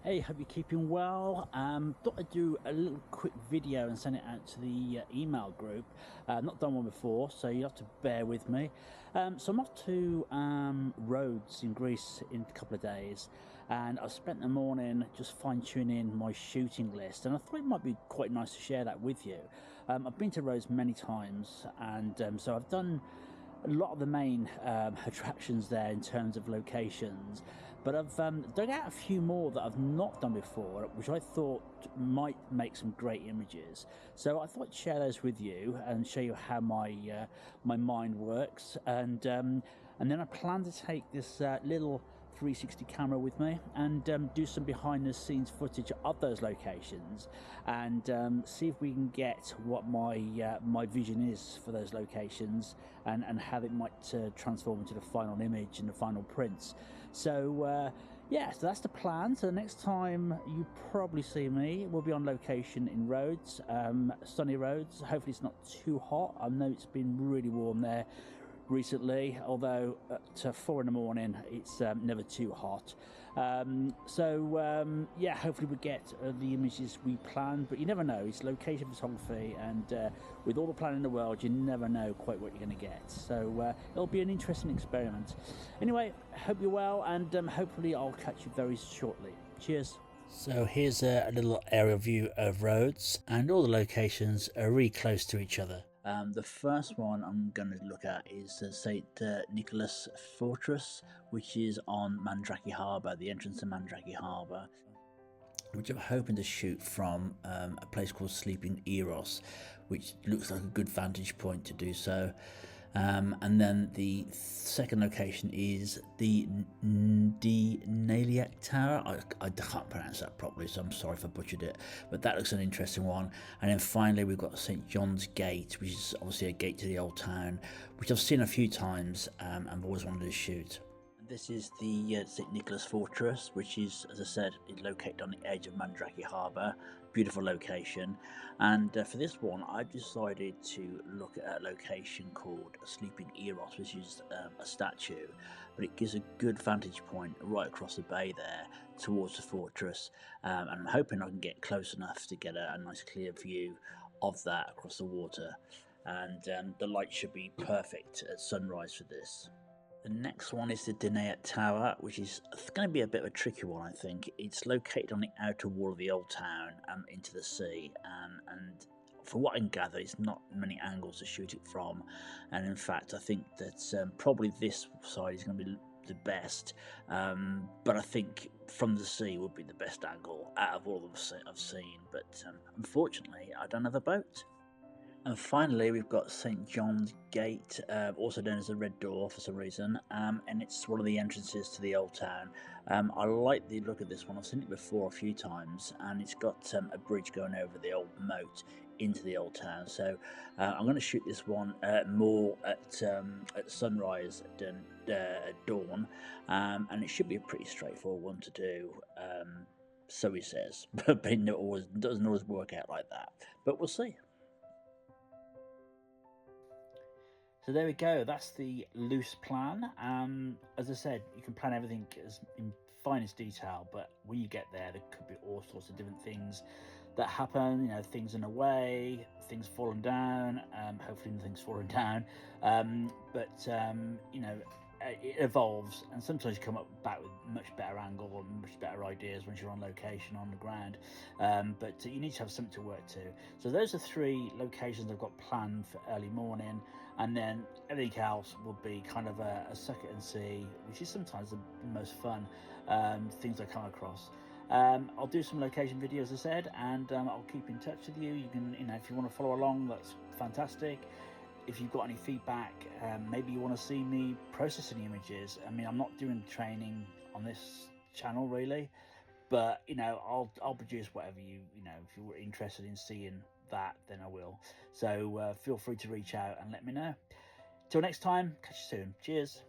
Hey, hope you're keeping well. Thought I'd do a little quick video and send it out to the email group. Not done one before, so you have to bear with me. So I'm off to Rhodes in Greece in a couple of days, and I spent the morning just fine-tuning my shooting list, and I thought it might be quite nice to share that with you. I've been to Rhodes many times, and so I've done a lot of the main attractions there in terms of locations, but I've dug out a few more that I've not done before, which I thought might make some great images. So I thought I'd share those with you and show you how my mind works, and then I plan to take this little 360 camera with me and do some behind the scenes footage of those locations and see if we can get what my vision is for those locations and how it might transform into the final image and the final prints. So yeah, so that's the plan. So the next time you probably see me, we'll be on location in Rhodes, sunny Rhodes. Hopefully it's not too hot. I know it's been really warm there recently, although at 4 in the morning it's never too hot. Yeah, hopefully we get the images we planned, but you never know. It's location photography, and with all the planning in the world, you never know quite what you're going to get. So it'll be an interesting experiment. Anyway, hope you're well, and hopefully I'll catch you very shortly. Cheers. So here's a little aerial view of Rhodes, and all the locations are really close to each other. The first one I'm going to look at is St. Nicholas Fortress, which is on Mandraki Harbour, the entrance to Mandraki Harbour, which I'm hoping to shoot from a place called Sleeping Eros, which looks like a good vantage point to do so. And then the second location is the Naillac Tower. I can't pronounce that properly, so I'm sorry if I butchered it, but that looks an interesting one. And then finally we've got St. John's Gate, which is obviously a gate to the old town, which I've seen a few times and I've always wanted to shoot. This is the St. Nicholas Fortress, which is, as I said, is located on the edge of Mandraki Harbour. Beautiful location. And for this one, I've decided to look at a location called Sleeping Eros, which is a statue, but it gives a good vantage point right across the bay there towards the fortress. And I'm hoping I can get close enough to get a nice clear view of that across the water. And the light should be perfect at sunrise for this. The next one is the Naillac Tower, which is going to be a bit of a tricky one, I think. It's located on the outer wall of the old town into the sea, and from what I can gather, it's not many angles to shoot it from. And in fact, I think that probably this side is going to be the best, but I think from the sea would be the best angle out of all of them I've seen. But unfortunately, I don't have a boat. And finally, we've got St. John's Gate, also known as the Red Door for some reason, and it's one of the entrances to the old town. I like the look of this one. I've seen it before a few times, and it's got a bridge going over the old moat into the old town. So I'm going to shoot this one more at sunrise than at dawn, and it should be a pretty straightforward one to do. So he says, but it doesn't always work out like that. But we'll see. So there we go, that's the loose plan. As I said, you can plan everything as in finest detail, but when you get there could be all sorts of different things that happen, things in the way, things falling down, hopefully nothing's falling down, it evolves, and sometimes you come back with much better angle or much better ideas once you're on location on the ground, but you need to have something to work to. So those are 3 locations I've got planned for early morning, and then everything else will be kind of a suck it and see, which is sometimes the most fun things I come across. I'll do some location videos, as I said, and I'll keep in touch with you. You can, if you want to follow along, that's fantastic. If you've got any feedback, maybe you want to see me processing images. I mean, I'm not doing training on this channel really, but I'll produce whatever if you're interested in seeing that, then I will. So feel free to reach out and let me know. Till next time, catch you soon. Cheers.